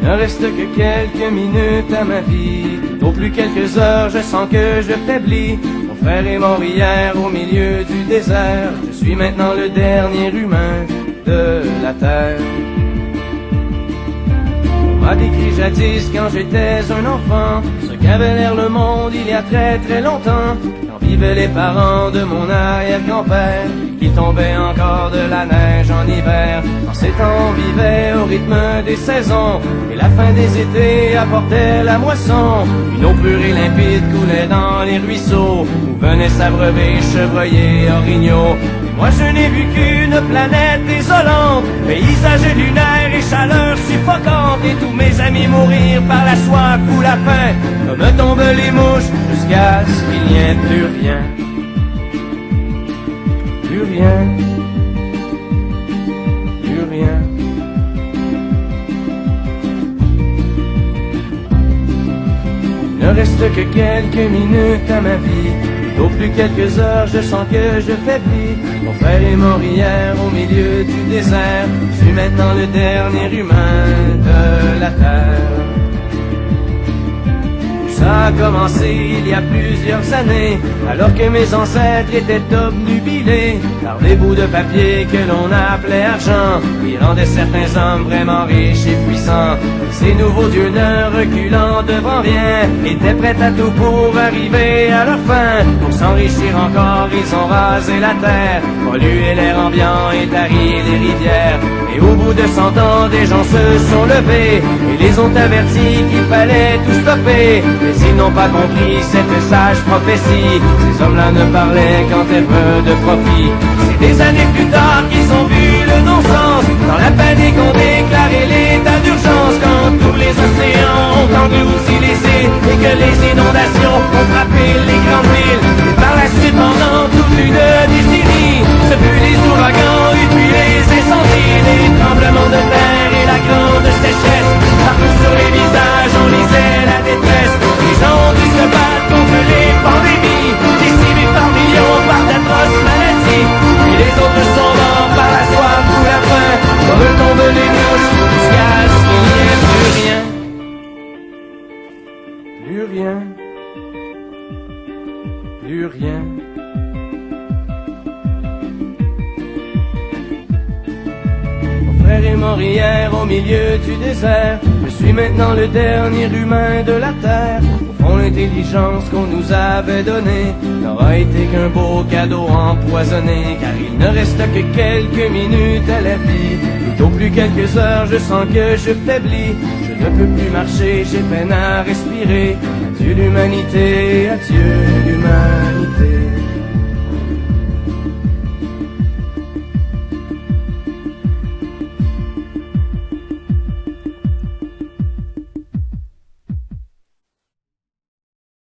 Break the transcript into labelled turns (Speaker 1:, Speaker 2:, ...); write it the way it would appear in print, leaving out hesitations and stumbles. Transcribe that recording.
Speaker 1: Il ne reste que quelques minutes à ma vie. Au plus quelques heures, je sens que je faiblis. Mon frère est mort hier au milieu du désert. Je suis maintenant le dernier humain de la terre. On m'a décrit jadis quand j'étais un enfant ce qu'avait l'air le monde il y a très très longtemps, quand vivaient les parents de mon arrière-grand-père, qui tombait encore de la neige en hiver. En ces temps on vivait au rythme des saisons, et la fin des étés apportait la moisson. Une eau pure et limpide coulait dans les ruisseaux, où venaient s'abreuver chevreuils, orignaux. Moi je n'ai vu qu'une planète désolante, paysage lunaire et chaleur suffocante, et tous mes amis mourir par la soif ou la faim, comme tombent les mouches, jusqu'à ce qu'il n'y ait plus rien. Plus rien. Plus rien. Il ne reste que quelques minutes à ma vie. Au plus quelques heures, je sens que je faiblis. Mon frère est mort hier au milieu du désert. Je suis maintenant le dernier humain de la terre. Ça a commencé il y a plusieurs années, alors que mes ancêtres étaient obnubilés par des bouts de papier que l'on appelait argent, qui rendaient certains hommes vraiment riches et puissants. Ces nouveaux dieux ne reculant devant rien, étaient prêts à tout pour arriver à leur fin. Pour s'enrichir encore, ils ont rasé la terre, pollué l'air ambiant et tari les rivières. Et au bout de 100 ans, des gens se sont levés et les ont avertis qu'il fallait tout stopper. Mais ils n'ont pas compris cette sage prophétie. Ces hommes-là ne parlaient qu'en termes de profit. C'est des années plus tard qu'ils ont vu le non-sens. Dans la panique on déclaré l'état d'urgence, quand tous les océans ont englouti les îles et que les inondations ont frappé les grandes villes. Et par la suite, pendant toute une décennie, ce fut les ouragans et puis les incendies, les tremblements de terre et la grande sécheresse. Partout sur les visages on lisait la détresse. Les gens ont dû se battre contre les pandémies, décimés par millions par d'atroces maladies. Puis les autres sont morts par la soif ou la faim, comme tombent les mouches, jusqu'à ce qu'il n'y ait plus rien. Plus rien. Plus rien. Mon frère est mort hier au milieu du désert. Je suis maintenant le dernier humain de la terre. Au fond, l'intelligence qu'on nous avait donnée n'aura été qu'un beau cadeau empoisonné, car il ne reste que quelques minutes à la vie. Et au plus quelques heures, je sens que je faiblis. Je ne peux plus marcher, j'ai peine à respirer. Adieu l'humanité, adieu l'humanité.